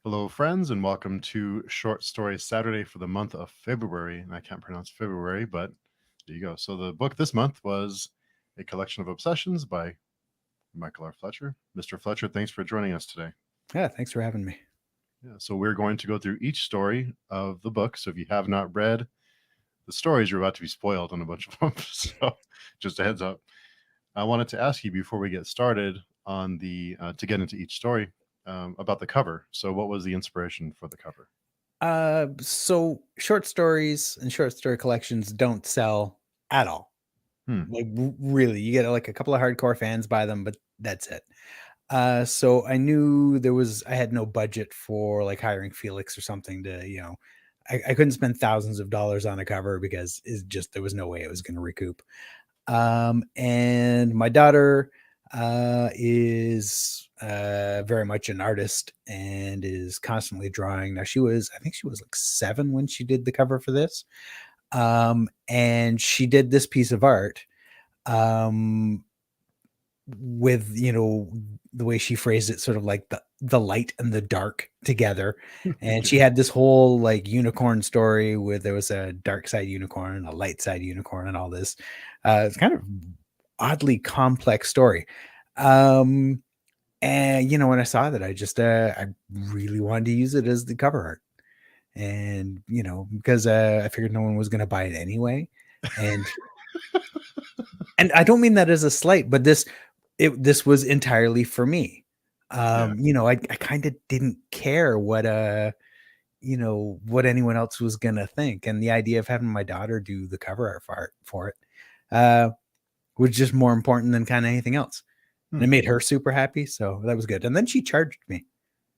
Hello, friends, and welcome to Short Story Saturday for the month of February. And I can't pronounce February, but there you go. So, the book this month was A Collection of Obsessions by Michael R. Fletcher. Mr. Fletcher, thanks for joining us today. Yeah, thanks for having me. Yeah, so, we're going to go through each story of the book. So, if you have not read the stories, you're about to be spoiled on a bunch of them. So, just a heads up. I wanted to ask you before we get started on to get into each story about the cover. So, what was the inspiration for the cover? So short stories and short story collections don't sell at all. Hmm. Like really, you get like a couple of hardcore fans buy them, but that's it. So I knew I had no budget for like hiring Felix or something I couldn't spend thousands of dollars on a cover because there was no way it was going to recoup. And my daughter is very much an artist and is constantly drawing. Now I think she was like 7 when she did the cover for this. And she did this piece of art um, with, the way she phrased it, sort of like the light and the dark together. And she had this whole like unicorn story where there was a dark side unicorn, a light side unicorn, and all this. It's kind of oddly complex story. Um, and when I saw that, I really wanted to use it as the cover art. And because I figured no one was going to buy it anyway. And I don't mean that as a slight, but this was entirely for me. Yeah. I kind of didn't care what anyone else was gonna think, and the idea of having my daughter do the cover art for it uh was just more important than kind of anything else. And Hmm. it made her super happy, so that was good. And then she charged me.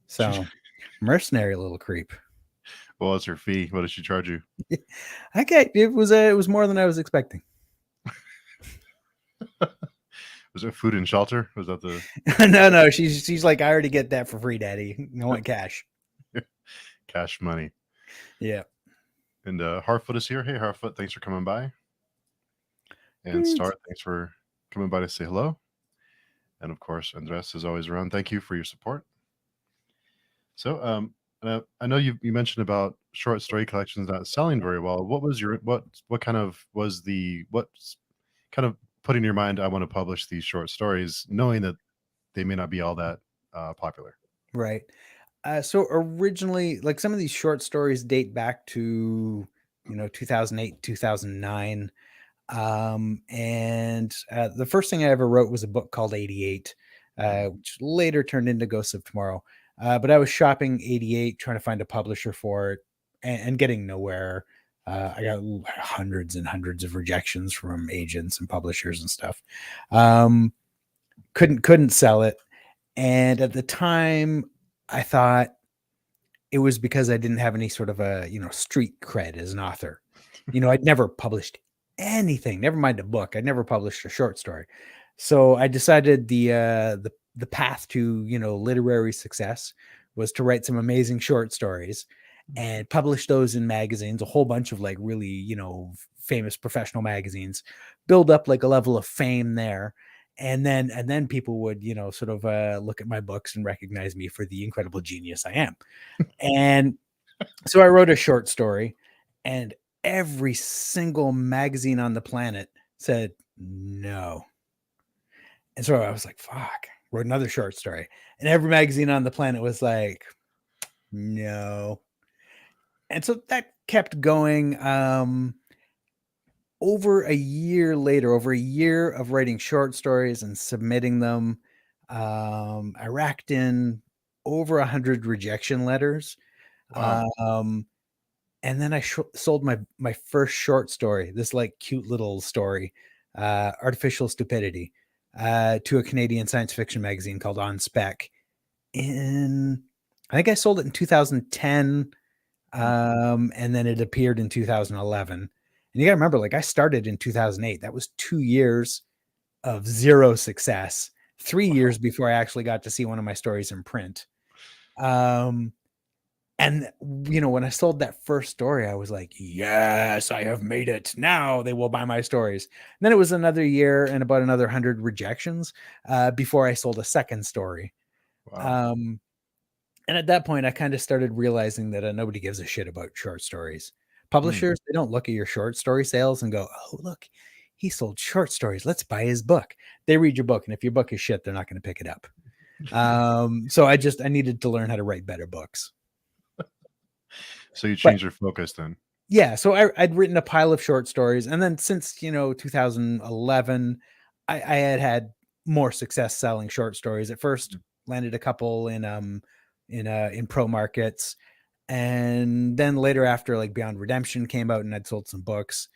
She, So mercenary little creep. what was her fee? What did she charge you? Okay, it was more than I was expecting. Was it food and shelter? Was that the No, she's like, I already get that for free, daddy. I want cash. cash money? Yeah. And Harfoot is here. Hey, Harfoot, thanks for coming by. And Thanks. Star, thanks for coming by to say hello. And of course, Andres is always around. Thank you for your support. So, I know you mentioned about short story collections not selling very well. What was what kind of was the what's kind of put in your mind? I want to publish these short stories, knowing that they may not be all that popular. Right. So originally, like some of these short stories date back to 2008, 2009. And the first thing I ever wrote was a book called 88, which later turned into Ghosts of Tomorrow. But I was shopping 88, trying to find a publisher for it, and getting nowhere. I got hundreds and hundreds of rejections from agents and publishers and stuff. Um, couldn't sell it. And at the time, I thought it was because I didn't have any sort of a, street cred as an author. I'd never published anything, never mind a book. I'd never published a short story. So I decided the path to, literary success was to write some amazing short stories and publish those in magazines, a whole bunch of like really, famous professional magazines, build up like a level of fame there. And then people would, sort of look at my books and recognize me for the incredible genius I am. And so I wrote a short story, and every single magazine on the planet said no. And so I was like, fuck, wrote another short story. And every magazine on the planet was like, no. And so that kept going. Over a year later, over a year of writing short stories and submitting them, I racked in over 100 rejection letters. Wow. Um, and then I sold my first short story, this like cute little story, Artificial Stupidity, to a Canadian science fiction magazine called On Spec. I think I sold it in 2010, and then it appeared in 2011. And you got to remember, like I started in 2008. That was 2 years of zero success. 3 years before I actually got to see one of my stories in print. Um, And when I sold that first story, I was like, yes, I have made it. Now they will buy my stories. And then it was another year and about another 100 rejections before I sold a second story. Wow. Um, And at that point, I kind of started realizing that nobody gives a shit about short stories. Hmm. Publishers, they don't look at your short story sales and go, "Oh, look, he sold short stories. Let's buy his book." They read your book, and if your book is shit, they're not going to pick it up. So I needed to learn how to write better books. So you But changed your focus then. yeah, so I'd written a pile of short stories, and then since 2011, I had more success selling short stories. At first, landed a couple in pro markets, and then later, after like Beyond Redemption came out and I'd sold some books,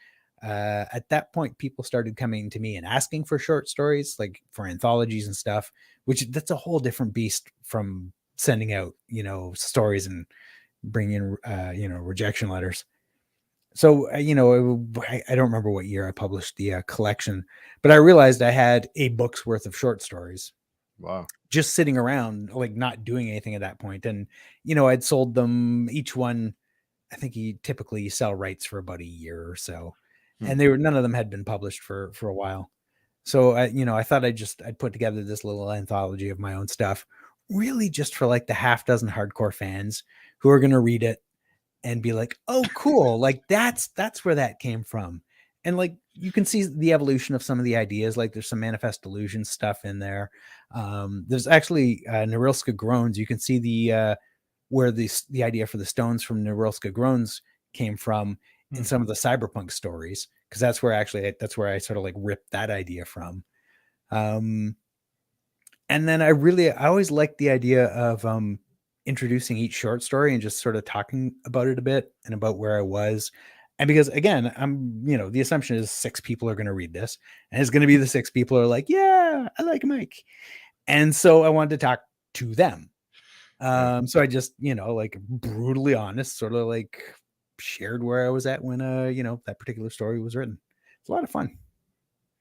at that point people started coming to me and asking for short stories, like for anthologies and stuff, which that's a whole different beast from sending out stories and bringing in rejection letters. So I don't remember what year I published the collection, but I realized I had a book's worth of short stories Wow. just sitting around, like not doing anything at that point. And I'd sold them each one. I think you typically sell rights for about a year or so, Hmm. and they were none of them had been published for a while. So I thought I'd put together this little anthology of my own stuff, really just for like the half dozen hardcore fans who are going to read it and be like, "Oh, cool! Like that's where that came from." And like you can see the evolution of some of the ideas. Like there's some manifest delusion stuff in there. There's actually Norilska Groans. You can see the where the idea for the stones from Norilska Groans came from in Hmm. some of the cyberpunk stories, because that's where I sort of like ripped that idea from. Um, and then I always liked the idea of introducing each short story and just sort of talking about it a bit and about where I was. And because again, the assumption is 6 people are going to read this, and it's going to be the 6 people who are like, "Yeah, I like Mike." And so I wanted to talk to them. Right. So I just, like brutally honest, sort of like shared where I was at when that particular story was written. It's a lot of fun.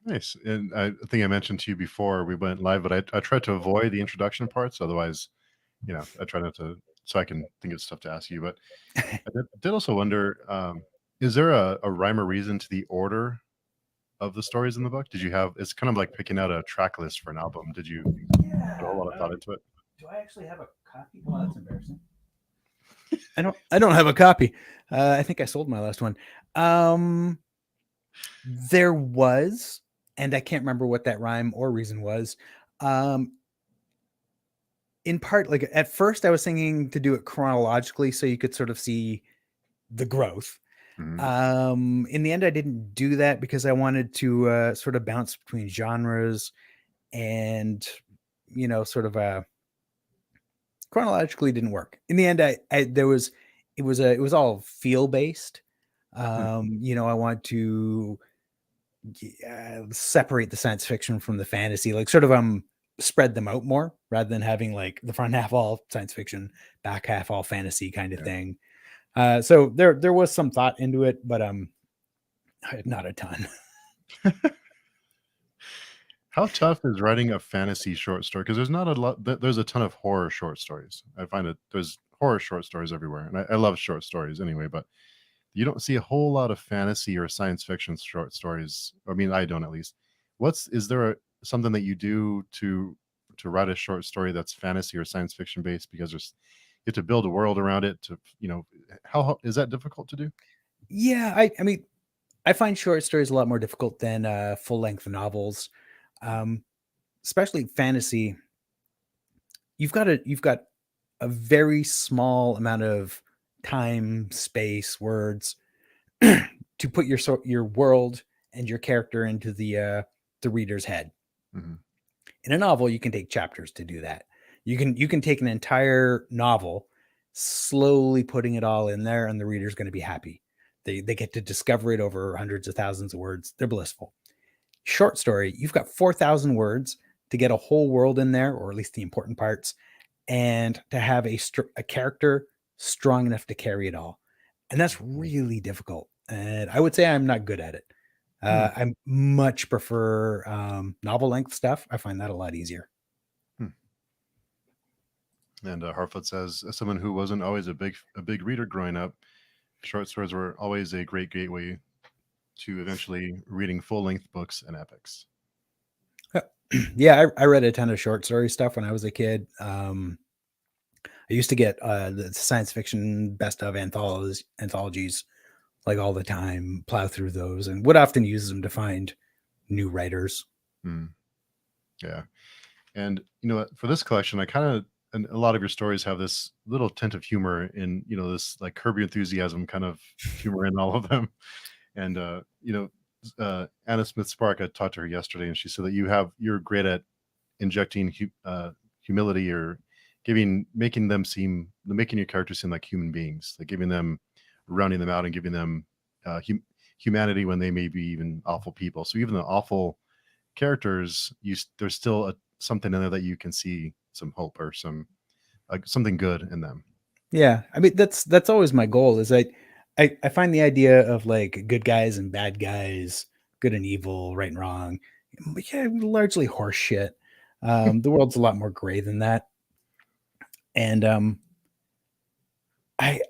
Nice. And I think I mentioned to you before we went live, but I tried to avoid the introduction parts. Otherwise, I try not to, so I can think of stuff to ask you. But I did also wonder, is there a rhyme or reason to the order of the stories in the book? Did you have, it's kind of like picking out a track list for an album. Did you put a Yeah. whole lot of thought into it? Do I actually have a copy? Well, that's embarrassing. I don't have a copy. I think I sold my last one. Um, there was, and I can't remember what that rhyme or reason was. Um, in part, like at first, I was thinking to do it chronologically so you could sort of see the growth. Hmm. In the end, I didn't do that because I wanted to sort of bounce between genres and sort of chronologically didn't work. In the end, I there was it was all feel based. Hmm. I want to separate the science fiction from the fantasy, like sort of spread them out more rather than having like the front half all science fiction, back half all fantasy kind of Yeah. thing. So there was some thought into it, but not a ton. How tough is writing a fantasy short story? Because there's not a lot. There's a ton of horror short stories. I find that there's horror short stories everywhere, and I love short stories anyway. But you don't see a whole lot of fantasy or science fiction short stories. I mean, I don't at least. Is there something that you do to write a short story that's fantasy or science fiction based? Because you have to build a world around it. How is that difficult to do? Yeah, I mean, I find short stories a lot more difficult than full length novels, um, especially fantasy. You've got a very small amount of time, space, words to put your world and your character into the reader's head. Hmm. In a novel, you can take chapters to do that. You can take an entire novel, slowly putting it all in there, and the reader's going to be happy. They get to discover it over hundreds of thousands of words. They're blissful. Short story, you've got 4,000 words to get a whole world in there, or at least the important parts, and to have a character strong enough to carry it all. And that's really difficult. And I would say I'm not good at it. Hmm. I much prefer novel length stuff. I find that a lot easier. Hmm. And Harfoot says, as someone who wasn't always a big reader growing up, short stories were always a great gateway to eventually reading full length books and epics. Yeah, I read a ton of short story stuff when I was a kid. I used to get the science fiction best of anthologies like all the time, plow through those, and would often use them to find new writers. Yeah. And for this collection, I kind of, and a lot of your stories have this little tint of humor in, this like Curb Your Enthusiasm kind of humor in all of them. And Anna Smith Spark, I talked to her yesterday, and she said that you're great at injecting humility, or making your characters seem like human beings, like rounding them out and giving them humanity when they may be even awful people. So even the awful characters, there's still something in there that you can see some hope or something good in them. Yeah, I mean that's always my goal. Is I find the idea of like good guys and bad guys, good and evil, right and wrong, yeah, largely horse shit. The world's a lot more gray than that, and I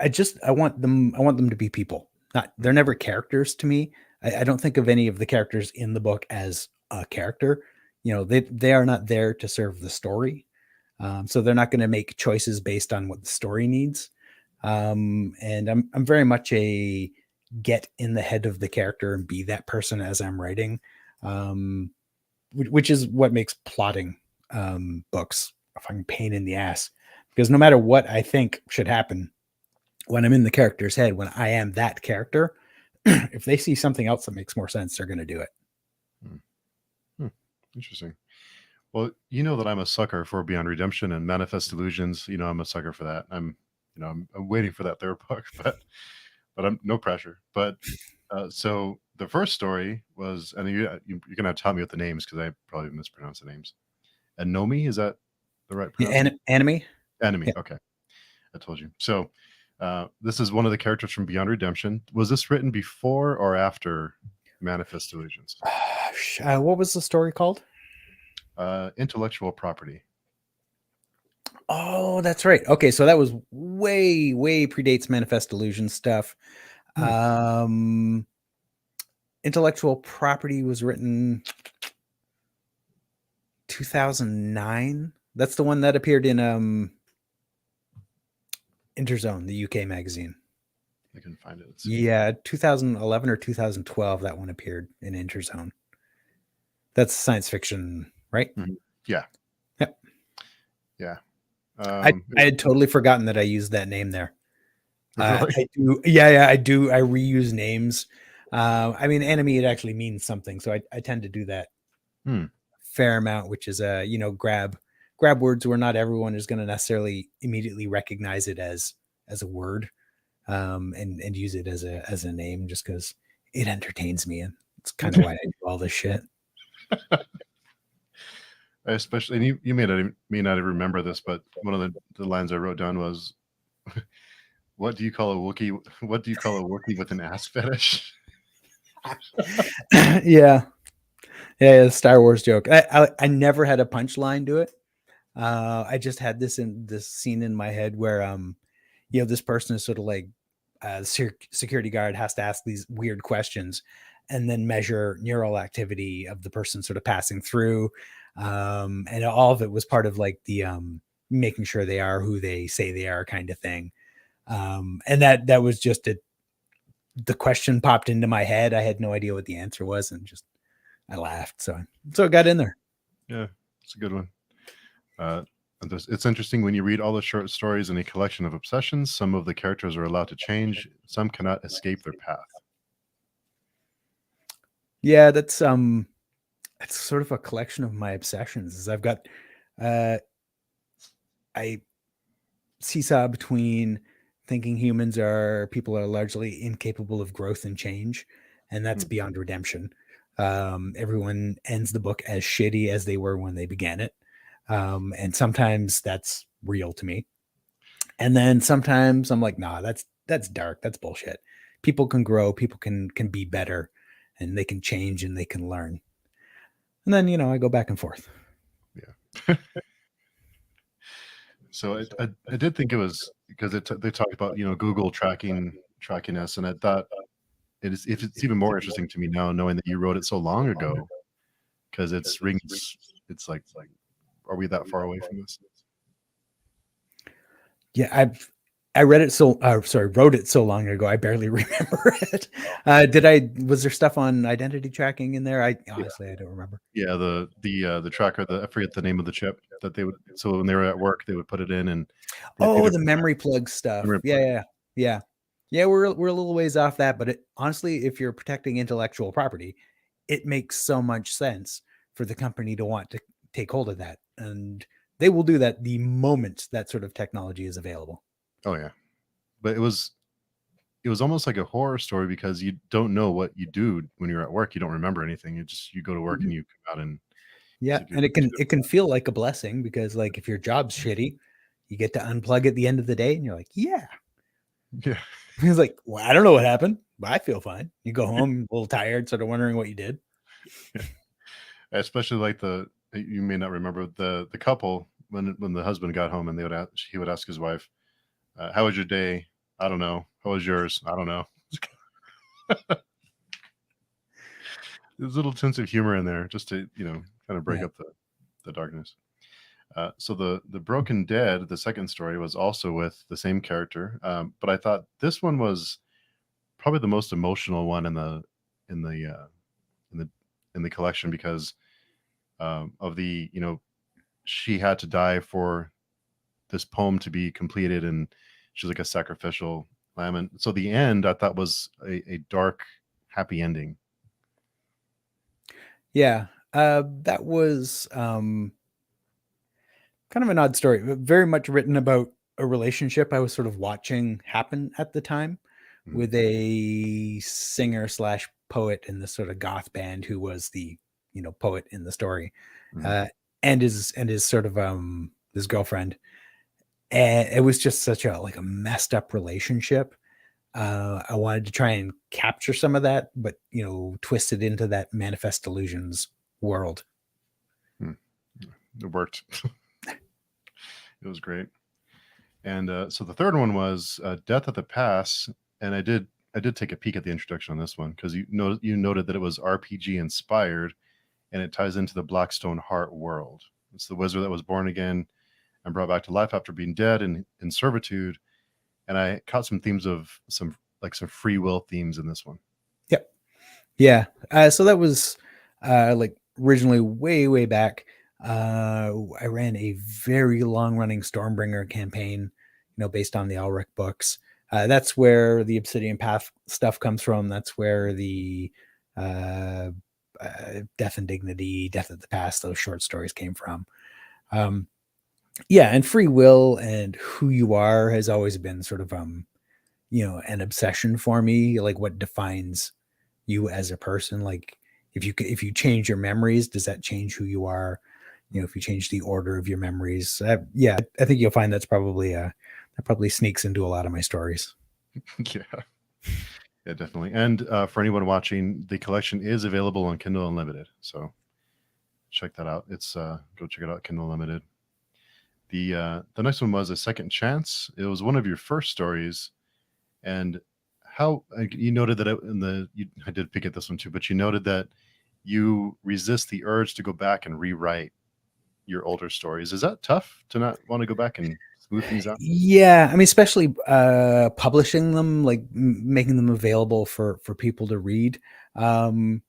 want them to be people. They're never characters to me. I don't think of any of the characters in the book as a character. They are not there to serve the story. So they're not going to make choices based on what the story needs. And I'm very much a get in the head of the character and be that person as I'm writing, which is what makes plotting books a fucking pain in the ass. Because no matter what I think should happen, when I'm in the character's head, when I am that character, if they see something else that makes more sense, they're going to do it. Interesting. Well, that I'm a sucker for Beyond Redemption and Manifest Illusions. I'm a sucker for that. I'm waiting for that third book, but I'm no pressure. But so the first story was, and you're gonna have to tell me with the names because I probably mispronounced the names. Anomi, is that the right pronunciation? Enemy. Enemy. Yeah. Okay, I told you. So this is one of the characters from Beyond Redemption. Was this written before or after Manifest Illusions? What was the story called? Intellectual Property. Oh, that's right. Okay, so that was way predates Manifest Illusion stuff. Intellectual Property was written 2009. That's the one that appeared in Interzone, the UK magazine. I can find it. Yeah, 2011 or 2012 that one appeared in Interzone. That's science fiction, right? Mm-hmm. Yeah. Yep. Yeah. I had totally forgotten that I used that name there. Really? I do. Yeah, I do. I reuse names. I mean, enemy, it actually means something. So I tend to do that fair amount, which is grab words where not everyone is going to necessarily immediately recognize it as a word, and use it as a name just because it entertains me. And it's kind of why I do all this shit. Especially, and you may not even remember this, but one of the lines I wrote down was, what do you call a Wookiee? What do you call a Wookiee with an ass fetish? Yeah, Star Wars joke. I never had a punchline to it. I just had this scene in my head where this person is sort of like security guard has to ask these weird questions and then measure neural activity of the person sort of passing through, and all of it was part of like the making sure they are who they say they are kind of thing. And that was just the question popped into my head. I had no idea what the answer was, and just I laughed. So it got in there. Yeah, it's a good one. It's interesting when you read all the short stories in a collection of obsessions. Some of the characters are allowed to change. Some cannot escape their path. Yeah, that's sort of a collection of my obsessions. Is I've got I seesaw between thinking people are largely incapable of growth and change, and that's Beyond Redemption. Everyone ends the book as shitty as they were when they began it. And sometimes that's real to me. And then sometimes I'm like, nah, that's dark. That's bullshit. People can grow, people can be better, and they can change and they can learn. And then, I go back and forth. Yeah. So I did think it was because they talked about, Google tracking us. And I thought it's even more interesting to me now knowing that you wrote it so long ago, because it's like, are we that far away from this? Yeah, I read it wrote it so long ago I barely remember it. Was there stuff on identity tracking in there? I Yeah. honestly I don't remember. Yeah, the tracker, I forget the name of the chip that they would, so when they were at work, they would put it in and they had 2 Oh, the different memory plug stuff. memory Yeah, plugs. yeah, yeah. Yeah, we're a little ways off that, but honestly, if you're protecting intellectual property, it makes so much sense for the company to want to take hold of that, and they will do that the moment that sort of technology is available. Oh, yeah. But it was almost like a horror story because you don't know what you do when you're at work. You don't remember anything. You go to work and Mhm. you come out and Yeah, it's like and it 2 can feel like a blessing because, like, if your job's different. shitty, you get to unplug at the end of the day, and you're like, "Yeah." Yeah. He's like, "Well, I don't know what happened, but I feel fine." You go home a little tired, sort of wondering what you did. Yeah. Especially like you may not remember the couple when the husband got home and he would ask his wife, "How was your day?" "I don't know." "How was yours?" "I don't know." There's little tints of humor in there just to, kind of break Yeah. up the darkness. So the Broken Dead, the second story, was also with the same character, but I thought this one was probably the most emotional one in the in the in the collection because of she had to die for this poem to be completed, and she's like a sacrificial lamb. And so the end I thought was a dark, happy ending. Yeah. That was, kind of an odd story, but very much written about a relationship I was sort of watching happen at the time Mhm, with a singer slash poet in this sort of goth band who was the, poet in the story, mhm. uh, and his sort of, his girlfriend. And it was just such a like a messed up relationship. I wanted to try and capture some of that, but twist it into that manifest illusions world. Mm. It worked. It was great. And so the third one was Death at the Pass, and I did take a peek at the introduction on this one because you noted that it was RPG inspired, and it ties into the Blackstone Heart world. It's the wizard that was born again and brought back to life after being dead and in servitude. And I caught some themes of some free will themes in this one. Yep. Yeah. So that was like originally way, way back. I ran a very long running Stormbringer campaign, based on the Elric books. That's where the Obsidian Path stuff comes from. That's where the uh, Death and Dignity, Death at the Past, those short stories came from. Um, yeah, and free will and who you are has always been sort of an obsession for me. Like what defines you as a person, like if you change your memories, does that change who you are? If you change the order of your memories, yeah, I think you'll find that probably sneaks into a lot of my stories. Yeah, yeah, definitely. And for anyone watching, the collection is available on Kindle Unlimited, so check that out. It's Go check it out, Kindle Unlimited. The next one was A Second Chance. It was one of your first stories, and how you noted that I did pick at this one too, but you noted that you resist the urge to go back and rewrite your older stories. Is that tough to not want to go back and smooth things out? Yeah, I mean, especially publishing them, like making them available for people to read. um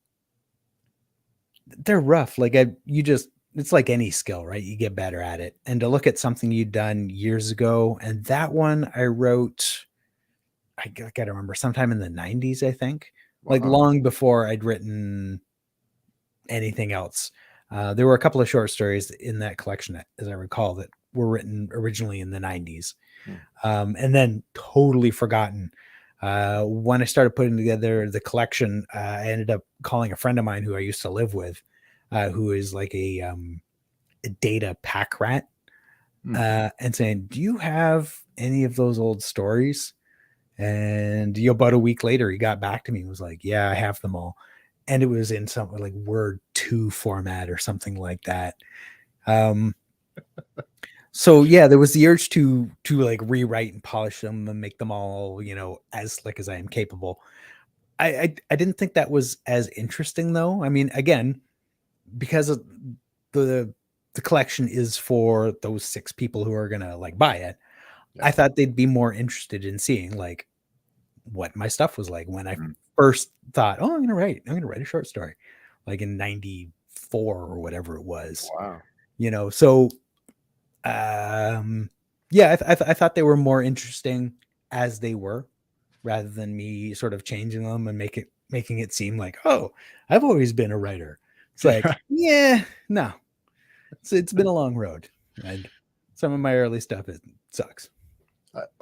they're rough. Like you just, it's like any skill, right? You get better at it. And to look at something you'd done years ago, and that one I wrote, I gotta remember, sometime in the 90s, I think, like Wow. long before I'd written anything else. There were a couple of short stories in that collection, as I recall, that were written originally in the 90s, Hmm. and then totally forgotten. When I started putting together the collection, I ended up calling a friend of mine who I used to live with, who is like a data pack rat, Hmm. and saying, "Do you have any of those old stories?" And about a week later, he got back to me and was like, "Yeah, I have them all." And it was in something like Word 2 format or something like that. Um, so yeah, there was the urge to like rewrite and polish them and make them all, as slick as I am capable. I didn't think that was as interesting though. I mean, again, because of the the collection is for those 6 people who are gonna like buy it. Yeah. I thought they'd be more interested in seeing like what my stuff was like when I Mhm. first thought, oh, I'm gonna write a short story, like in '94 or whatever it was, Wow. So yeah, I thought they were more interesting as they were, rather than me sort of changing them and making it seem like, oh, I've always been a writer. It's Yeah. like, yeah, no, it's been a long road, and some of my early stuff sucks.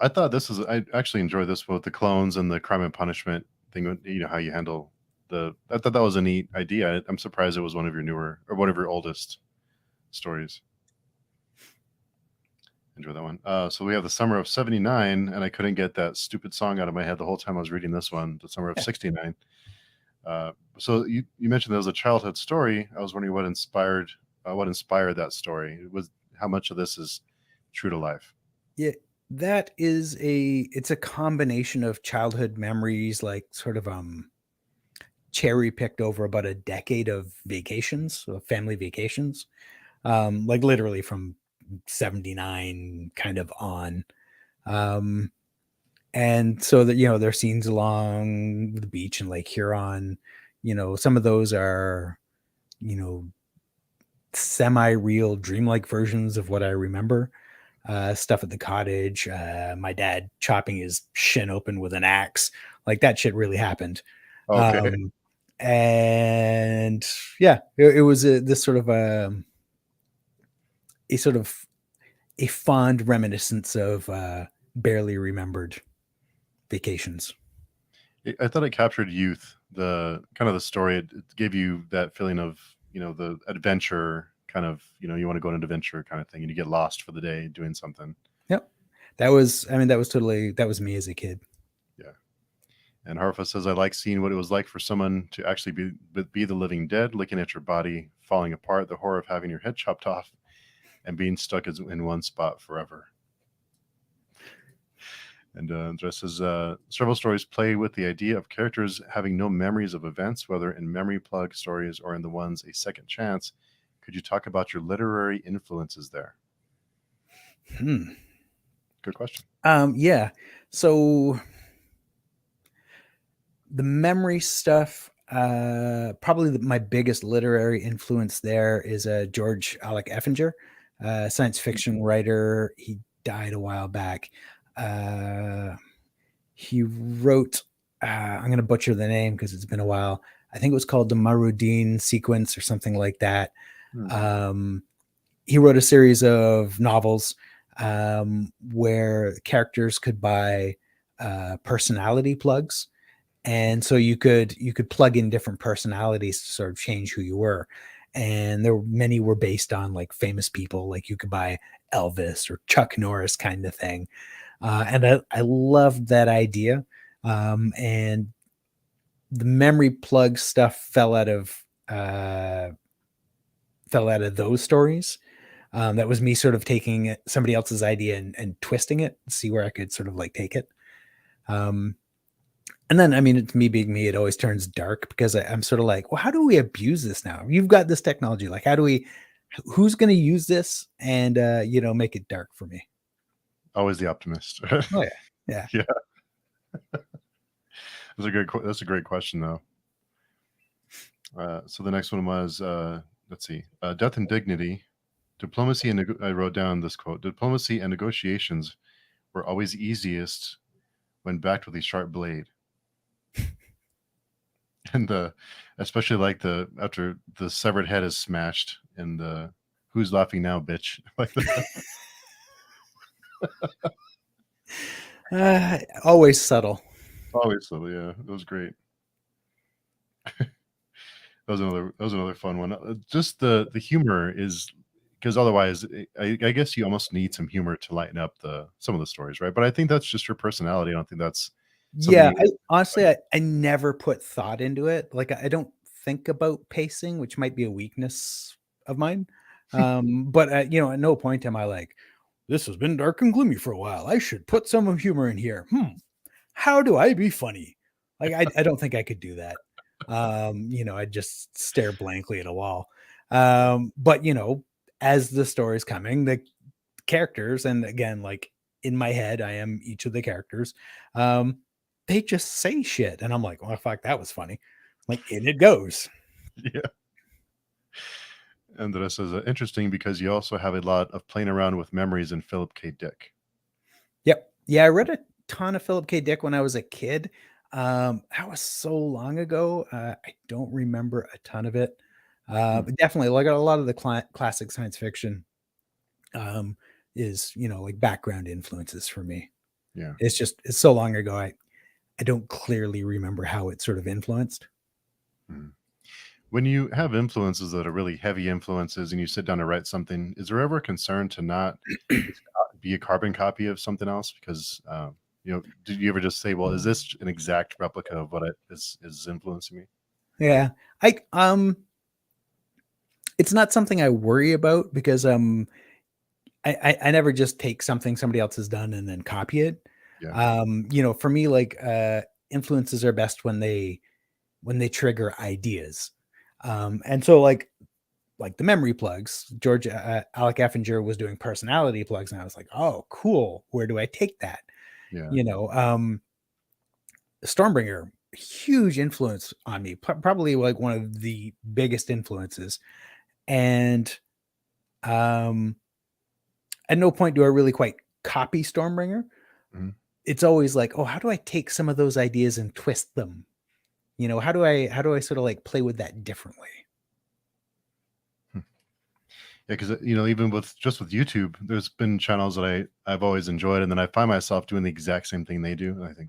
I thought this was. I actually enjoyed this with the clones and the Crime and Punishment thing. You know how you handle the. I thought that was a neat idea. I'm surprised it was one of your newer or one of your oldest stories. Enjoy that one. So we have the summer of '79, and I couldn't get that stupid song out of my head the whole time I was reading this one. The summer of Yeah. '69. So you mentioned there was a childhood story. I was wondering what inspired that story. It was how much of this is true to life. Yeah, that is it's a combination of childhood memories, like sort of cherry picked over about a decade of vacations, of family vacations. Like literally from 79 kind of on. Um and so that there are scenes along the beach in Lake Huron. Some of those are, you know, semi-real dreamlike versions of what I remember. Stuff at the cottage, my dad chopping his shin open with an axe, like that shit really happened. Okay. Um, and yeah, it was this sort of a sort of a fond reminiscence of barely remembered vacations. I thought it captured youth. The kind of the story. It gave you that feeling of the adventure kind of you want to go on an adventure kind of thing, and you get lost for the day doing something. Yep, that was me as a kid. Yeah. And Harfa says, I like seeing what it was like for someone to actually be the living dead, looking at your body falling apart, the horror of having your head chopped off, and being stuck in one spot forever. And Andres says, several stories play with the idea of characters having no memories of events, whether in memory plug stories or in the ones A Second Chance. Could you talk about your literary influences there? Hmm. Good question. Yeah. So the memory stuff, probably my biggest literary influence there is George Alec Effinger, science fiction writer. He died a while back. Uh, he wrote, I'm going to butcher the name because it's been a while. I think it was called the Marudin sequence or something like that. Hmm. Um, he wrote a series of novels where characters could buy personality plugs, and so you could plug in different personalities to sort of change who you were. And many were based on like famous people, like you could buy Elvis or Chuck Norris kind of thing. And I loved that idea. And the memory plug stuff fell out of those stories. That was me sort of taking somebody else's idea and twisting it, see where I could sort of like take it. Um, And then, I mean, it's me being me, it always turns dark because I'm sort of like, well, how do we abuse this now? You've got this technology. Like, who's going to use this and, make it dark for me? Always the optimist. Oh, yeah. Yeah. Yeah, that's a great question though. So the next one was let's see, death and dignity, diplomacy and I wrote down this quote: diplomacy and negotiations were always easiest when backed with a sharp blade. And especially like the after the severed head is smashed and the who's laughing now, bitch. Like Always subtle. always so yeah, it was great. That was another fun one. Just the humor is because otherwise, I guess you almost need some humor to lighten up some of the stories, right? But I think that's just your personality. I don't think that's something Yeah. you. I honestly, I never put thought into it. Like, I don't think about pacing, which might be a weakness of mine. But, at no point am I like, this has been dark and gloomy for a while. I should put some humor in here. How do I be funny? Like, I don't think I could do that. I'd just stare blankly at a wall. But as the story's coming, the characters, and again, like in my head, I am each of the characters. Um, they just say shit, and I'm like, "Oh fuck, that was funny." Like, in it goes. Yeah. And this is interesting because you also have a lot of playing around with memories in Philip K. Dick. Yep. Yeah, I read a ton of Philip K. Dick when I was a kid. That was so long ago. I don't remember a ton of it. Hmm. But definitely, like a lot of the classic science fiction um, is, like background influences for me. Yeah. It's so long ago. I don't clearly remember how it sort of influenced. Mhm. When you have influences that are really heavy influences and you sit down to write something, is there ever a concern to not be a carbon copy of something else? Because, do you ever just say, well, is this an exact replica of what is influencing me? Yeah. It's not something I worry about because I never just take something somebody else has done and then copy it. Yeah. For me, like influences are best when they trigger ideas. And so like the memory plugs, George Alec Effinger was doing personality plugs, and I was like, oh, cool. Where do I take that? Yeah. You know, Stormbringer, huge influence on me, probably like one of the biggest influences. And um, at no point do I really quite copy Stormbringer. Mhm. It's always like, oh, how do I take some of those ideas and twist them? How do I sort of like play with that differently? Hmm. Yeah, because even with YouTube, there's been channels that I've always enjoyed, and then I find myself doing the exact same thing they do, and I think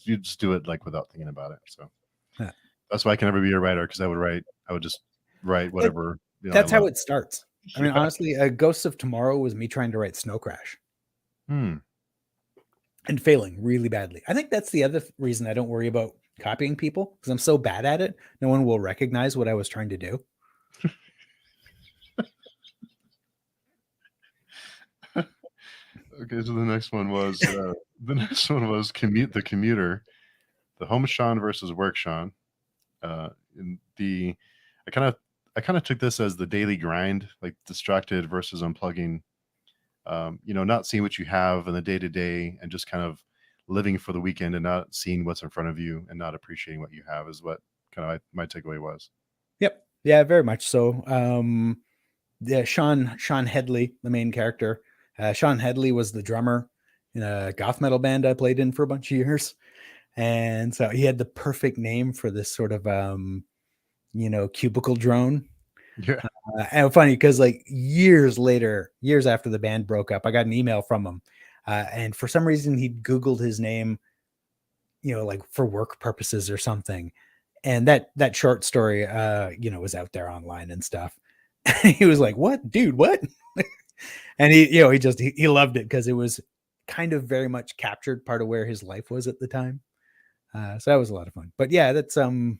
you just do it like without thinking about it. So Huh. that's why I can never be a writer because I would just write That- whatever I That's how love. it starts. I mean, Yeah. honestly, Ghosts of Tomorrow was me trying to write Snow Crash Hmm. and failing really badly. I think that's the other reason I don't worry about copying people because I'm so bad at it. No one will recognize what I was trying to do. Okay, so the next one was the commuter, the home Sean versus work Sean. In the I kind of I kind of took this as the daily grind, like distracted versus unplugging. Not seeing what you have in the day to day and just kind of living for the weekend and not seeing what's in front of you and not appreciating what you have is what kind of my takeaway was. Yep. Yeah, very much so. Yeah, Sean Headley, the main character. Sean Headley was the drummer in a goth metal band I played in for a bunch of years. And so he had the perfect name for this sort of cubicle drone. Yeah. And funny because like years later, years after the band broke up, I got an email from him. And for some reason he'd Googled his name, like for work purposes or something. And that short story was out there online and stuff. He was like, "What, dude, what?" And he loved it because it was kind of very much captured part of where his life was at the time. So that was a lot of fun. But yeah, that's the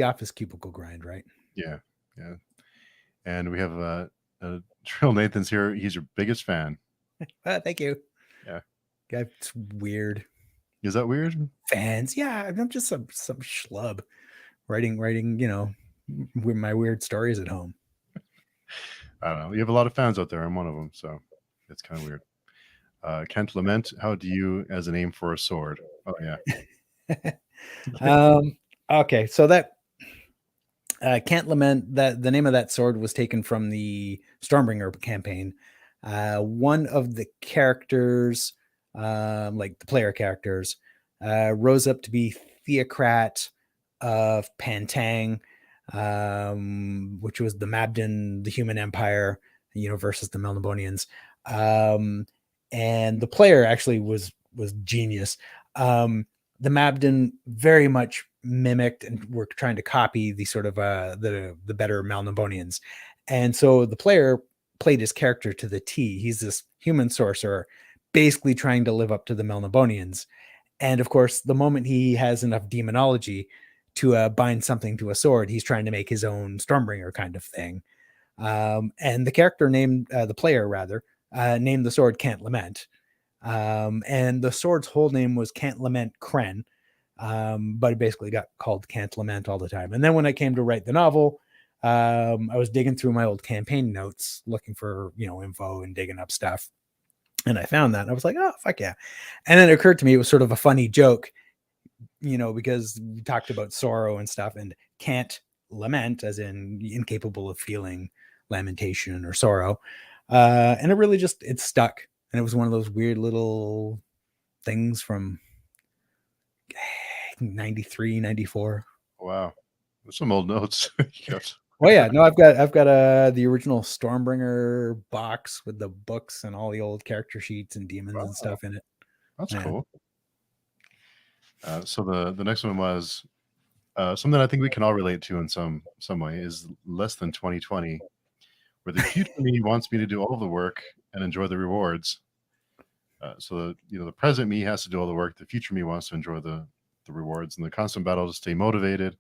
office cubicle grind, right? Yeah. Yeah. And we have Trill Nathan's here. He's your biggest fan. Thank you. Yeah. Yeah, it's weird. Is that weird? Fans, yeah, I'm just some schlub writing, with my weird stories at home. I don't know. You have a lot of fans out there. I'm one of them, so it's kind of weird. Kent Lament, how do you as a name for a sword? Oh yeah. um, okay, so that Can't Lament, that the name of that sword was taken from the Stormbringer campaign. One of the characters, like the player characters, rose up to be Theocrat of Pantang, which was the Mabden, the Human Empire, versus the Melnibonians. And the player actually was genius. The Mabden very much mimicked and were trying to copy the sort of the better Malnabonians. And so the player played his character to the T. He's this human sorcerer, basically trying to live up to the Melnibonians. And of course, the moment he has enough demonology to bind something to a sword, he's trying to make his own Stormbringer kind of thing. And the character named the player rather named the sword Can't Lament. And the sword's whole name was Can't Lament Kren, but it basically got called Can't Lament all the time. And then when I came to write the novel, I was digging through my old campaign notes looking for, info and digging up stuff. And I found that. And I was like, oh, fuck yeah. And then it occurred to me it was sort of a funny joke, because we talked about sorrow and stuff and can't lament, as in incapable of feeling lamentation or sorrow. And it really it stuck. And it was one of those weird little things from 93, 94. Wow. There's some old notes. Yes. Oh yeah, no, I've got the original Stormbringer box with the books and all the old character sheets and demons and Wow, stuff in it. that's Yeah. cool. So the next one was something I think we can all relate to in some way is less than 2020, where the future me wants me to do all the work and enjoy the rewards. So the present me has to do all the work. The future me wants to enjoy the rewards, and the constant battle to stay motivated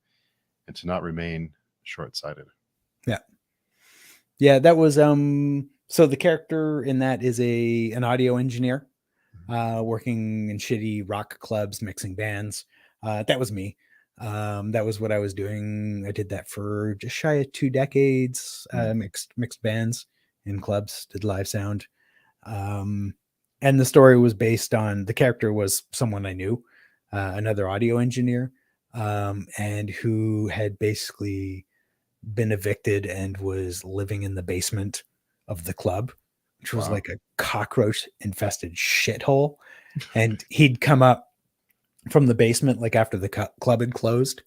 and to not remain short-sighted. Yeah. Yeah, that was so the character in that is an audio engineer working in shitty rock clubs, mixing bands. That was me. That was what I was doing. I did that for just shy of 2 decades. Mixed bands in clubs, did live sound. And the story was based on the character was someone I knew, another audio engineer, and who had basically been evicted and was living in the basement of the club, which was Wow. like a cockroach infested shithole. And he'd come up from the basement like after the club had closed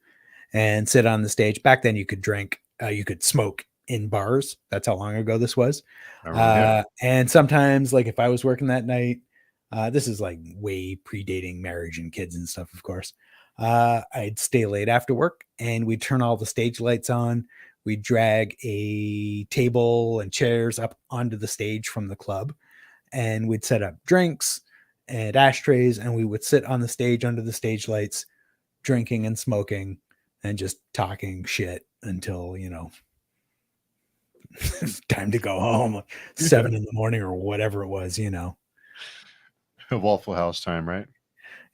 and sit on the stage. Back then you could drink, you could smoke in bars. That's how long ago this was. And sometimes, like if I was working that night, this is like way predating marriage and kids and stuff, of course. I'd stay late after work and we'd turn all the stage lights on. We'd drag a table and chairs up onto the stage from the club, and we'd set up drinks and ashtrays, and we would sit on the stage under the stage lights, drinking and smoking and just talking shit until, it's time to go home, 7 in the morning or whatever it was, Waffle House time, right?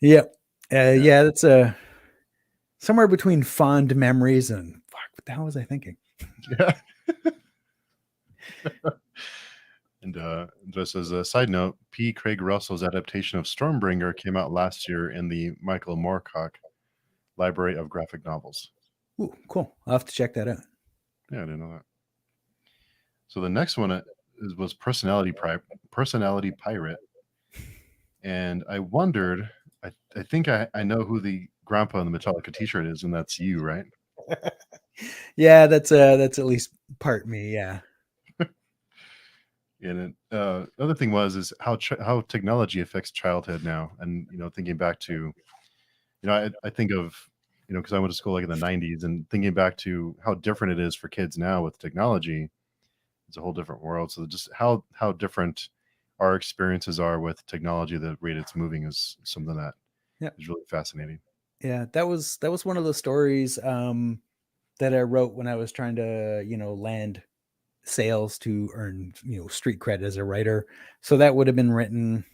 Yep. Yeah, that's somewhere between fond memories and fuck, what the hell was I thinking? Yeah. And just as a side note, P. Craig Russell's adaptation of Stormbringer came out last year in the Michael Moorcock Library of Graphic Novels. Ooh, cool. I'll have to check that out. Yeah, I didn't know that. So the next one was Personality Pirate. And I wondered, I think I know who the grandpa in the Metallica t-shirt is, and that's you, right? Yeah, that's at least part me, yeah. And other thing is how technology affects childhood now, and thinking back to, I think of, because I went to school like in the '90s, and thinking back to how different it is for kids now with technology, it's a whole different world. So just how different our experiences are with technology, the rate it's moving is something that is really fascinating. Yeah, that was one of the stories that I wrote when I was trying to, land sales to earn, street cred as a writer. So that would have been written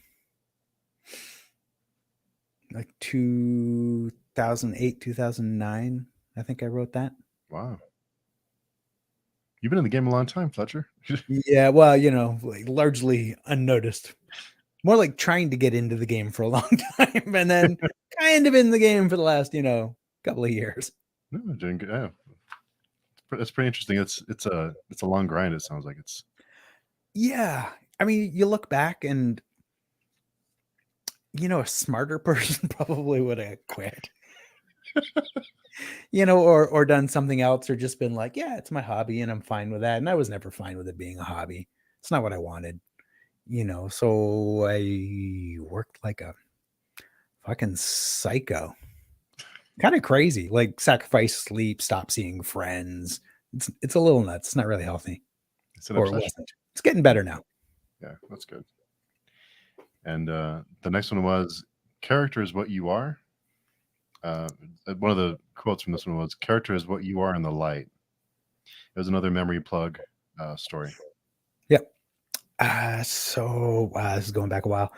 like 2008, 2009. I think I wrote that. Wow. You've been in the game a long time, Fletcher. Yeah, well, like largely unnoticed. More like trying to get into the game for a long time and then kind of in the game for the last, couple of years. No, doing good. Yeah. That's pretty interesting. It's a long grind, it sounds like. It's Yeah. I mean, you look back and a smarter person probably would have quit. Or done something else, or just been like, yeah, it's my hobby and I'm fine with that. And I was never fine with it being a hobby. It's not what I wanted, so I worked like a fucking psycho. Kind of crazy, like sacrifice sleep, stop seeing friends. It's a little nuts. It's not really healthy. Or it wasn't. It's getting better now. Yeah, that's good. And the next one was character is what you are. One of the quotes from this one was character is what you are in the light. It was another memory plug story. Yep. So this is going back a while.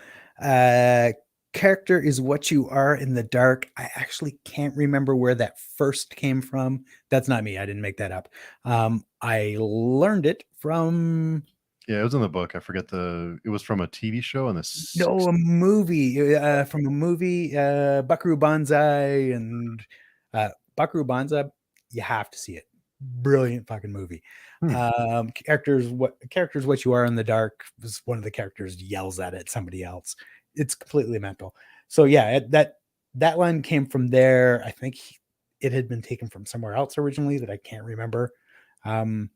character is what you are in the dark. I actually can't remember where that first came from. That's not me. I didn't make that up. I learned it from Yeah, it was in the book. I forget it was from a TV show in the no, 60s. a movie, from a movie, Buckaroo Banzai and Buckaroo Banzai. You have to see it. Brilliant fucking movie. Hmm. Characters what you are in the dark is one of the characters yells at somebody else. It's completely mental. So yeah, that line came from there. I think it had been taken from somewhere else originally that I can't remember. But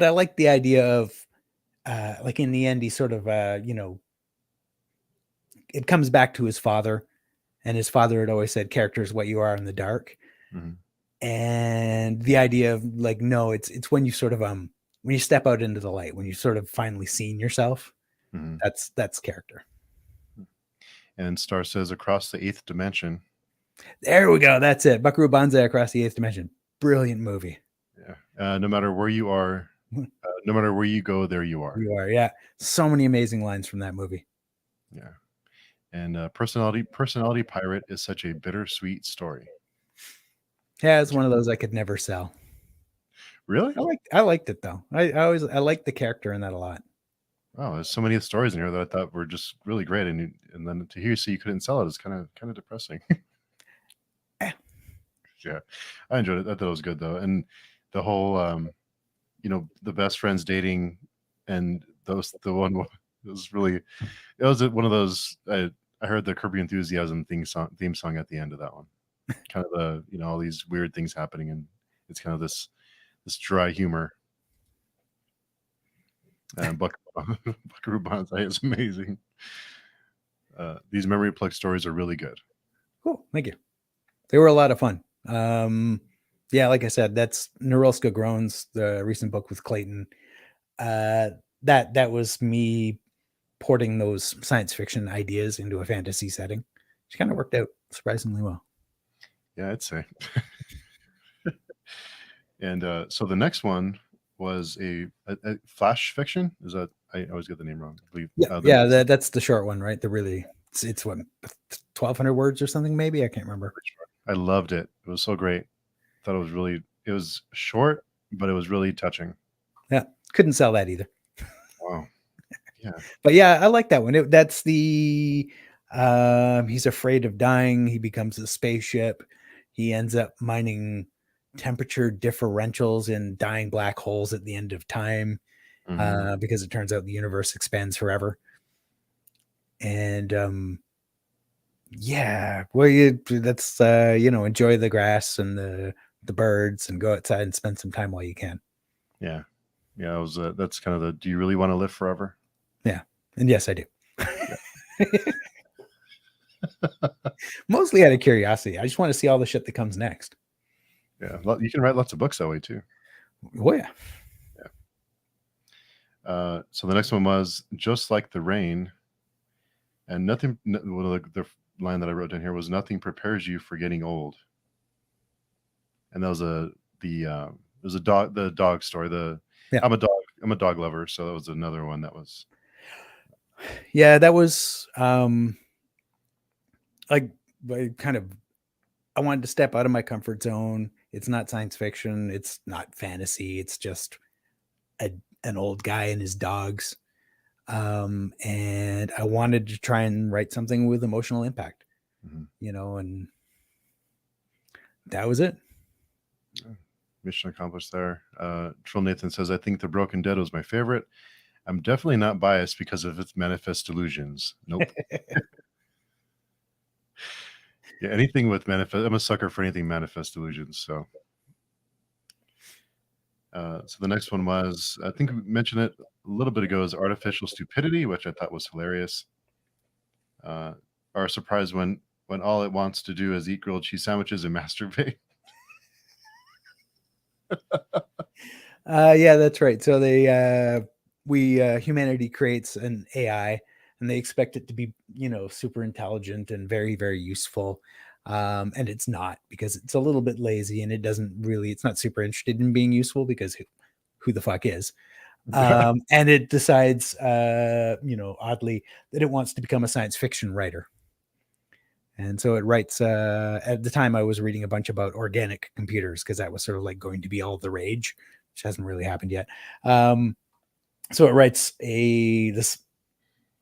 I like the idea of like in the end, he sort of it comes back to his father, and his father had always said, "Character is what you are in the dark." Mhm. And the idea of like, no, it's when you sort of when you step out into the light, when you sort of finally seen yourself, Mhm. that's character. And Star says across the eighth dimension. There we go. That's it. Buckaroo Banzai Across the Eighth Dimension. Brilliant movie. Yeah. No matter where you are, no matter where you go, there you are. You are, yeah. So many amazing lines from that movie. Yeah. And personality pirate is such a bittersweet story. Yeah, it's one of those I could never sell. Really? I liked it though. I liked the character in that a lot. Wow, there's so many stories in here that I thought were just really great, and then to hear you say you couldn't sell it is kind of depressing. Eh. Yeah, I enjoyed it. I thought it was good though, and the whole the best friends dating, and the one it was really it was one of those. I heard the Curb Your Enthusiasm theme song at the end of that one. Kind of the all these weird things happening, and it's kind of this dry humor. Buckaroo Banzai is amazing. These memory plug stories are really good. Cool. Thank you. They were a lot of fun. Yeah, like I said, that's Neuralska Groans, the recent book with Clayton. That was me porting those science fiction ideas into a fantasy setting, which kind of worked out surprisingly well. Yeah, I'd say. And so the next one was a flash fiction. Is that I always get the name wrong? I believe. Yeah, that's the short one, right? It's what 1,200 words or something, maybe I can't remember. I loved it. It was so great. Thought it was short, but it was really touching. Yeah, couldn't sell that either. Wow. Yeah. But yeah, I like that one. That's the he's afraid of dying. He becomes a spaceship. He ends up mining temperature differentials in dying black holes at the end of time, Mhm. because it turns out the universe expands forever. And yeah, well, that's enjoy the grass and the birds and go outside and spend some time while you can. Yeah. Yeah. It was. That's kind of the. Do you really want to live forever? Yeah, and yes, I do. Yeah. Mostly out of curiosity. I just want to see all the shit that comes next. Yeah. You can write lots of books that way too. Oh yeah. So the next one was just like the rain, and nothing. One of the line that I wrote down here was nothing prepares you for getting old, and that was it was the dog story. Yeah. I'm a dog lover, so that was another one that was. Yeah, that was like kind of I wanted to step out of my comfort zone. It's not science fiction, it's not fantasy, it's just an old guy and his dogs. And I wanted to try and write something with emotional impact, Mhm. and that was it. Mission accomplished there. Trill Nathan says, I think The Broken Dead was my favorite. I'm definitely not biased because of its manifest delusions. Nope. Yeah, anything with manifest. I'm a sucker for anything manifest delusions. So the next one was, I think we mentioned it a little bit ago, is Artificial Stupidity, which I thought was hilarious. Are surprised when all it wants to do is eat grilled cheese sandwiches and masturbate. Yeah, that's right. So humanity creates an AI and they expect it to be, super intelligent and very, very useful. And it's not, because it's a little bit lazy and it's not super interested in being useful, because who the fuck is? And it decides, oddly, that it wants to become a science fiction writer. And so it writes, at the time I was reading a bunch about organic computers because that was sort of like going to be all the rage, which hasn't really happened yet. So it writes this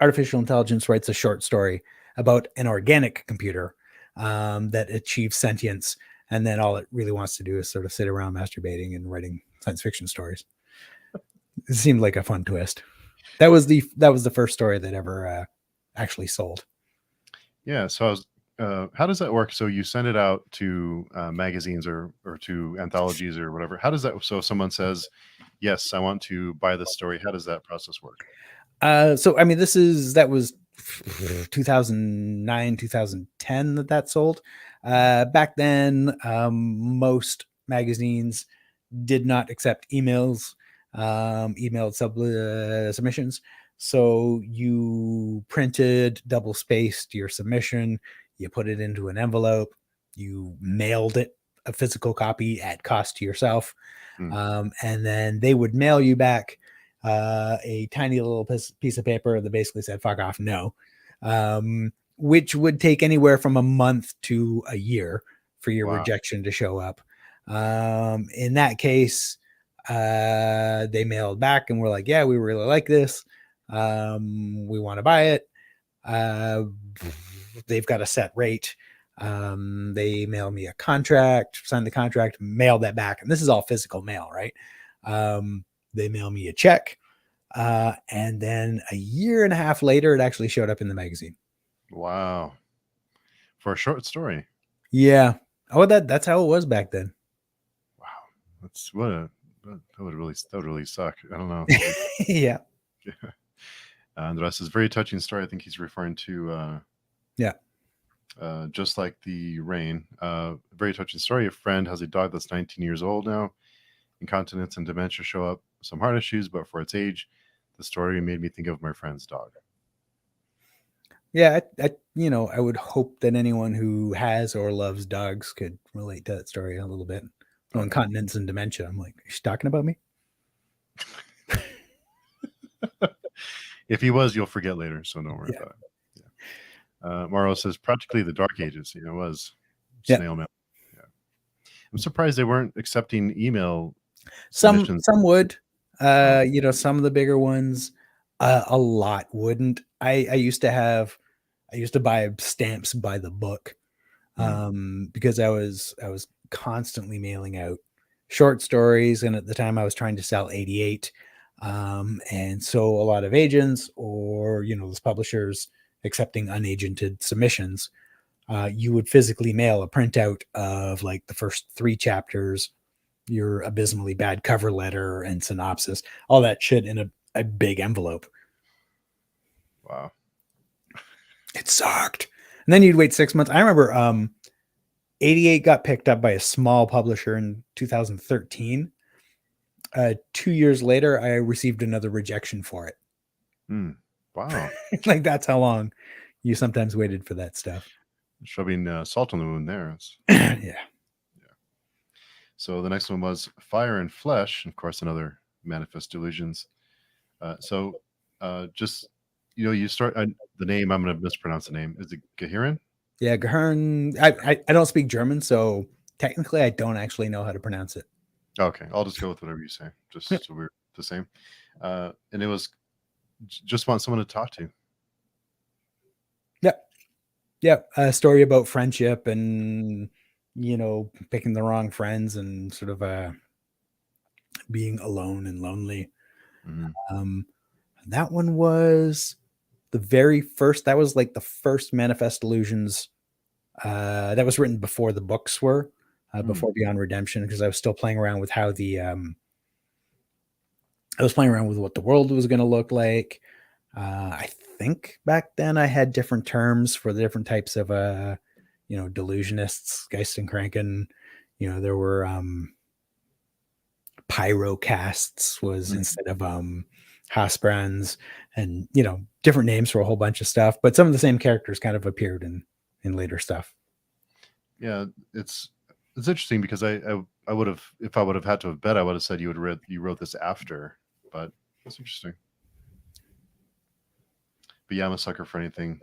artificial intelligence writes a short story about an organic computer that achieves sentience. And then all it really wants to do is sort of sit around masturbating and writing science fiction stories. It seemed like a fun twist. That was the first story that ever actually sold. Yeah. So I was. How does that work? So you send it out to magazines or to anthologies or whatever. How does that? So if someone says, "Yes, I want to buy this story." How does that process work? So I mean, that was 2009, 2010 that sold. Back then, most magazines did not accept emailed submissions. So you printed double spaced your submission, you put it into an envelope, you mailed it a physical copy at cost to yourself, Hmm. and then they would mail you back a tiny little piece of paper that basically said "fuck off, no," which would take anywhere from a month to a year for your Wow. rejection to show up. In that case, they mailed back and were like, "Yeah, we really like this. We want to buy it." Uh, they've got a set rate. They mail me a contract, sign the contract, mail that back, and this is all physical mail, right? They mail me a check, and then a year and a half later, it actually showed up in the magazine. Wow. For a short story. Yeah. Oh, that's how it was back then. Wow. That's what a that would really suck. I don't know. Yeah. And the rest is a very touching story. I think he's referring to Yeah. just like the rain. Very touching story. A friend has a dog that's 19 years old now. Incontinence and dementia show up. Some heart issues, but for its age, the story made me think of my friend's dog. Yeah. I would hope that anyone who has or loves dogs could relate to that story a little bit. Oh, yeah. Incontinence and dementia. I'm like, is she talking about me? If he was, you'll forget later, so don't worry Yeah. about it. Yeah. Morrow says practically the dark ages. It was Yeah. snail mail. Yeah. I'm surprised they weren't accepting email Some submissions. would. Oh. Some of the bigger ones, a lot wouldn't. I used to buy stamps by the book, because I was constantly mailing out short stories, and at the time I was trying to sell 88, and so a lot of agents or those publishers accepting unagented submissions, you would physically mail a printout of like the first 3 chapters, your abysmally bad cover letter and synopsis, all that shit in a big envelope. Wow. It sucked. And then you'd wait 6 months. I remember 88 got picked up by a small publisher in 2013. 2 years later, I received another rejection for it. Wow. Like, that's how long you sometimes waited for that stuff. Shoving salt on the wound there. Yeah. So the next one was Fire and Flesh. Of course, another Manifest Delusions. Just, you start the name. I'm going to mispronounce the name. Is it Gehiren? Yeah, Gehern. I don't speak German, so technically I don't actually know how to pronounce it. Okay, I'll just go with whatever you say, just so we're the same. And it was just want someone to talk to. Yeah, a story about friendship and picking the wrong friends and sort of being alone and lonely. Mm-hmm. That one was the very first. That was like the first Manifest Illusions. That was written before the books were, before Beyond Redemption, because I was still playing around with how I was playing around with what the world was going to look like. I think back then I had different terms for the different types of delusionists, Geistenkranken. There were pyrocasts was instead of Hasbrands, and different names for a whole bunch of stuff, but some of the same characters kind of appeared in later stuff. Yeah, it's interesting because I would have, if I would have had to have bet, I would have said you wrote this after, but That's interesting. But yeah, I'm a sucker for anything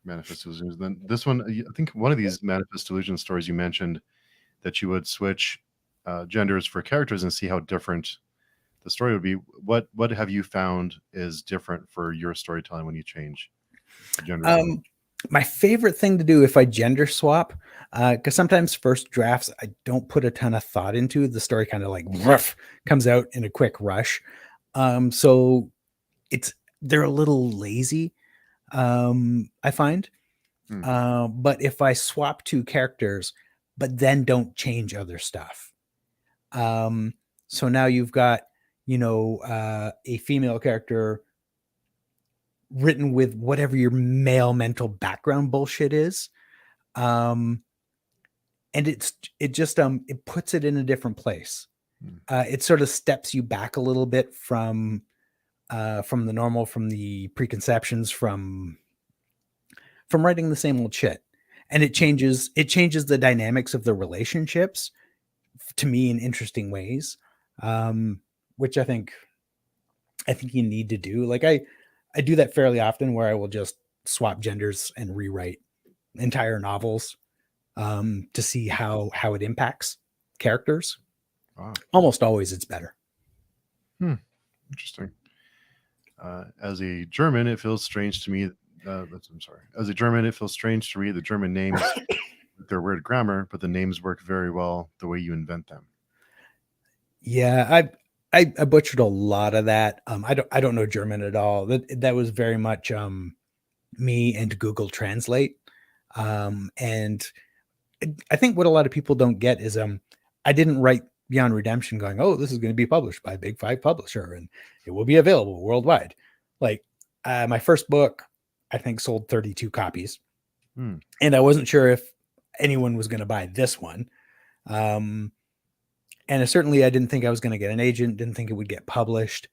manifest illusions. Then this one, I think one of these manifest illusion stories you mentioned that you would switch genders for characters and see how different the story would be. What have you found is different for your storytelling when you change the genders? My favorite thing to do if I gender swap, because sometimes first drafts I don't put a ton of thought into. The story kind of like rough, comes out in a quick rush. So they're a little lazy, I find. Hmm. But if I swap two characters, but then don't change other stuff. So now you've got, a female character written with whatever your male mental background bullshit is. Um, and it puts it in a different place. Hmm. It sort of steps you back a little bit from the normal, from the preconceptions, from writing the same old shit. And it changes the dynamics of the relationships to me in interesting ways. Which I think you need to do. Like I do that fairly often where I will just swap genders and rewrite entire novels to see how it impacts characters. Wow. Almost always it's better. Interesting. As a German, it feels strange to me. I'm sorry. As a German, it feels strange to read the German names with their weird grammar, but the names work very well the way you invent them. Yeah, I butchered a lot of that. I don't know German at all. That was very much me and Google Translate. And I think what a lot of people don't get is I didn't write Beyond Redemption going, oh, this is going to be published by a Big Five publisher and it will be available worldwide. Like my first book, I think sold 32 copies. And I wasn't sure if anyone was going to buy this one. And certainly I didn't think I was going to get an agent, didn't think it would get published.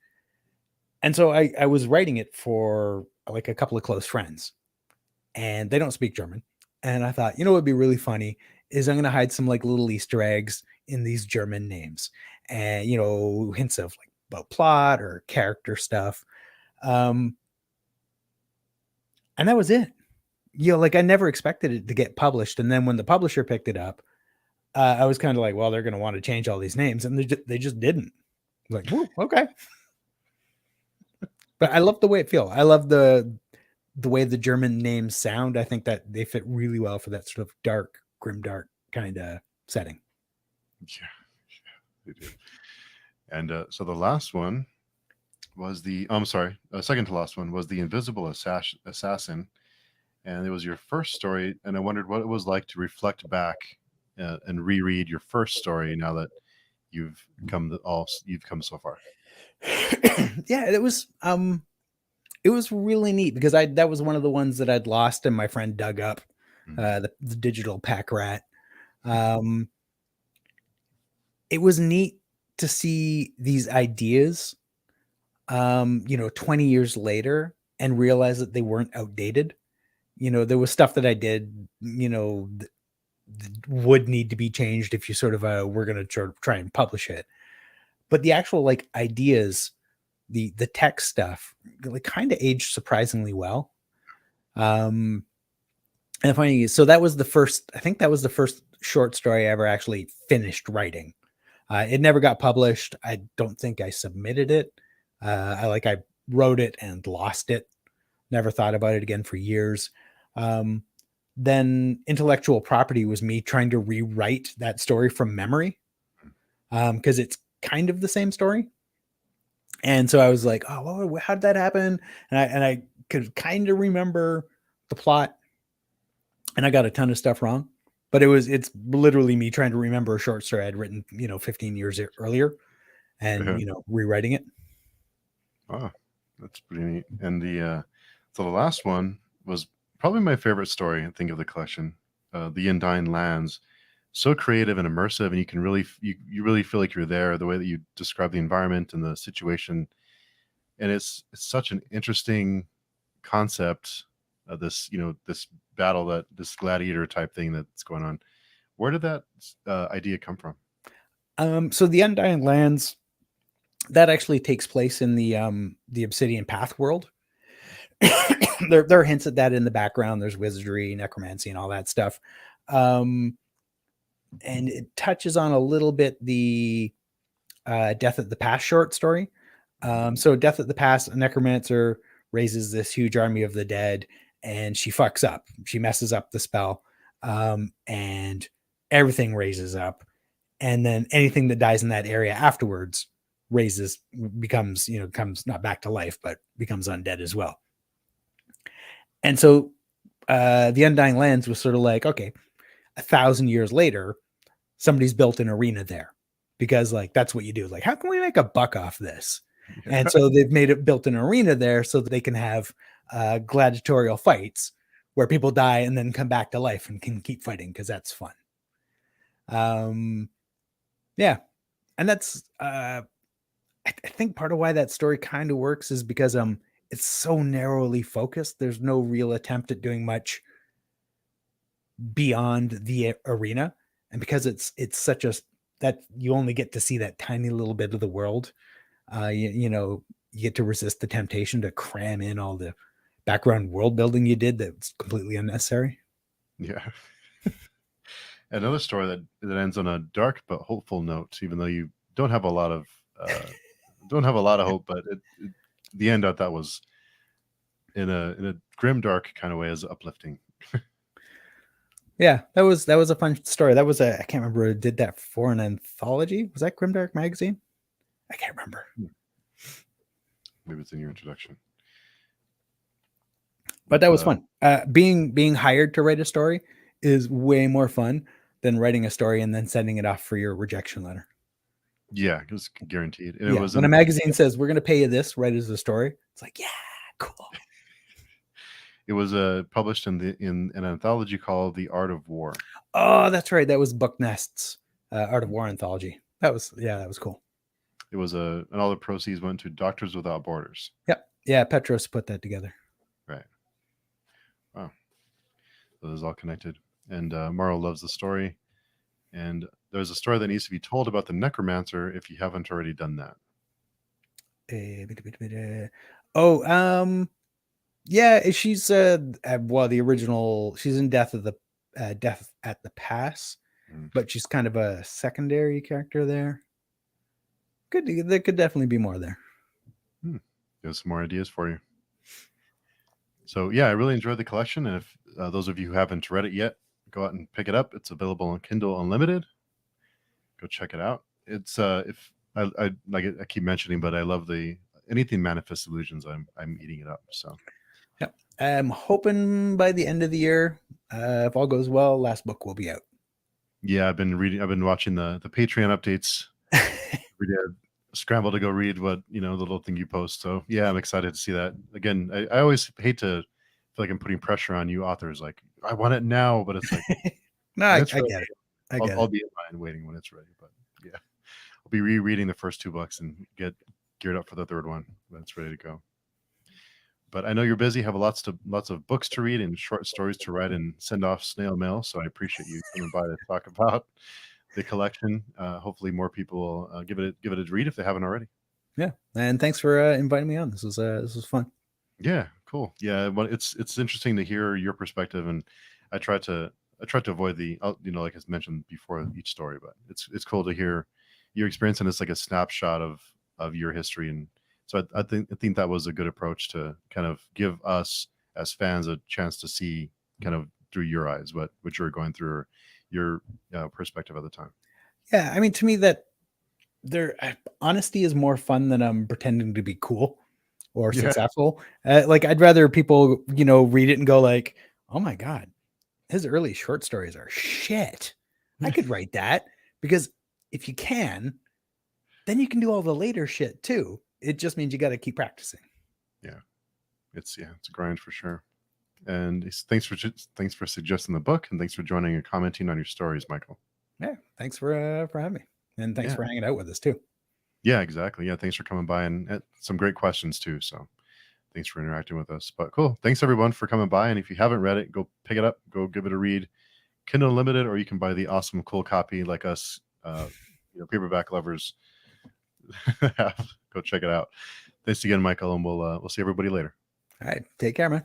And so I was writing it for like a couple of close friends and they don't speak German. And I thought, what would be really funny is I'm going to hide some like little Easter eggs in these German names and, hints of like about plot or character stuff. And that was it. Like I never expected it to get published. And then when the publisher picked it up, I was kind of like, well, they're going to want to change all these names. And they just didn't. Like, whoa, okay. But I love the way it feels. I love the way the German names sound. I think that they fit really well for that sort of dark, grimdark kind of setting. Yeah, they do. And so the last one was second to last one was the Invisible Assassin, and it was your first story. And I wondered what it was like to reflect back and reread your first story now that you've come so far. Yeah, it was really neat because that was one of the ones that I'd lost and my friend dug up, the digital pack rat. It was neat to see these ideas, 20 years later and realize that they weren't outdated. There was stuff that I did, that would need to be changed if you sort of, we're going to try and publish it. But the actual like ideas, the tech stuff like kind of aged surprisingly well. And funny, so that was the first short story I ever actually finished writing. It never got published. I don't think I submitted it. I wrote it and lost it. Never thought about it again for years. Then Intellectual Property was me trying to rewrite that story from memory because it's kind of the same story. And so I was like, oh, well, how did that happen? And I could kind of remember the plot. And I got a ton of stuff wrong. But it's literally me trying to remember a short story I'd written, 15 years earlier and, rewriting it. Oh, that's pretty neat. And so the last one was probably my favorite story, I think, of the collection, the Undying Lands. So creative and immersive, and you can really you really feel like you're there. The way that you describe the environment and the situation, and it's such an interesting concept. This this battle, this gladiator type thing that's going on. Where did that idea come from? So the Undying Lands That actually takes place in the Obsidian Path world. There are hints at that in the background. There's wizardry, necromancy, and all that stuff. And it touches on a little bit the Death at the Past short story. So Death at the Past, a necromancer raises this huge army of the dead, and she fucks up. She messes up the spell, and everything raises up. And then anything that dies in that area afterwards becomes not back to life, but becomes undead as well. And so the Undying Lands was sort of like, okay, 1,000 years later, somebody's built an arena there because like that's what you do. Like, how can we make a buck off this? Yeah. And so they've built an arena there so that they can have gladiatorial fights where people die and then come back to life and can keep fighting because that's fun. Yeah, and that's I think part of why that story kind of works is because it's so narrowly focused. There's no real attempt at doing much beyond the arena, and because it's such a that you only get to see that tiny little bit of the world. You get to resist the temptation to cram in all the background world building you did that's completely unnecessary. Yeah. Another story that ends on a dark but hopeful note, even though you don't have a lot of hope, but the end I thought was in a grim, dark kind of way is uplifting. Yeah, that was a fun story. That was I can't remember who did that for an anthology. Was that Grimdark magazine? I can't remember. Maybe it's in your introduction. But that was fun. Being hired to write a story is way more fun than writing a story and then sending it off for your rejection letter. Yeah, it was guaranteed. It was when a magazine says we're going to pay you this, write as a story. It's like, yeah, cool. It was published in an anthology called The Art of War. Oh, that's right. That was Bucknest's Art of War anthology. That was cool. It was and all the proceeds went to Doctors Without Borders. Yep. Yeah, Petros put that together. Right. Wow. So this is all connected. And Marl loves the story. And there's a story that needs to be told about the necromancer if you haven't already done that. Yeah, she's the original. She's in Death at the Pass, but she's kind of a secondary character there. There could definitely be more there. There's some more ideas for you. So yeah, I really enjoyed the collection, and if those of you who haven't read it yet, go out and pick it up. It's available on Kindle Unlimited. Go check it out. It's if I like it, I keep mentioning, but I love anything Manifest Illusions. I'm eating it up. So yeah, I'm hoping by the end of the year, if all goes well, last book will be out. Yeah, I've been watching the Patreon updates. Scramble to go read what the little thing you post. So yeah, I'm excited to see that. Again, I always hate to feel like I'm putting pressure on you authors. Like I want it now, but it's like no, I get it. I'll be in line waiting when it's ready. But yeah, I'll be rereading the first 2 books and get geared up for the third one when it's ready to go. But I know you're busy, have lots of books to read and short stories to write and send off snail mail. So I appreciate you coming by to talk about the collection. Hopefully more people will give it a read if they haven't already. Yeah, and thanks for inviting me on. This was fun. Yeah, cool. Yeah, well, it's interesting to hear your perspective, and I try to avoid the like I mentioned before each story, but it's cool to hear your experience, and it's like a snapshot of your history, and so I think that was a good approach to kind of give us as fans a chance to see kind of through your eyes what you're going through, or your perspective at the time. Yeah, I mean, to me, that honesty is more fun than pretending to be cool or successful. Like I'd rather people read it and go like, oh my god, his early short stories are shit. I could write that, because if you can, then you can do all the later shit too. It just means you got to keep practicing. Yeah, it's a grind for sure. And thanks for suggesting the book, and thanks for joining and commenting on your stories, Michael. Yeah, thanks for having me, and thanks for hanging out with us too. Yeah, exactly. Yeah, thanks for coming by, and some great questions too. So thanks for interacting with us. But cool. Thanks everyone for coming by. And if you haven't read it, go pick it up, go give it a read. Kindle Unlimited, or you can buy the awesome, cool copy like us, paperback lovers. Go check it out. Thanks again, Michael, and we'll see everybody later. All right. Take care, man.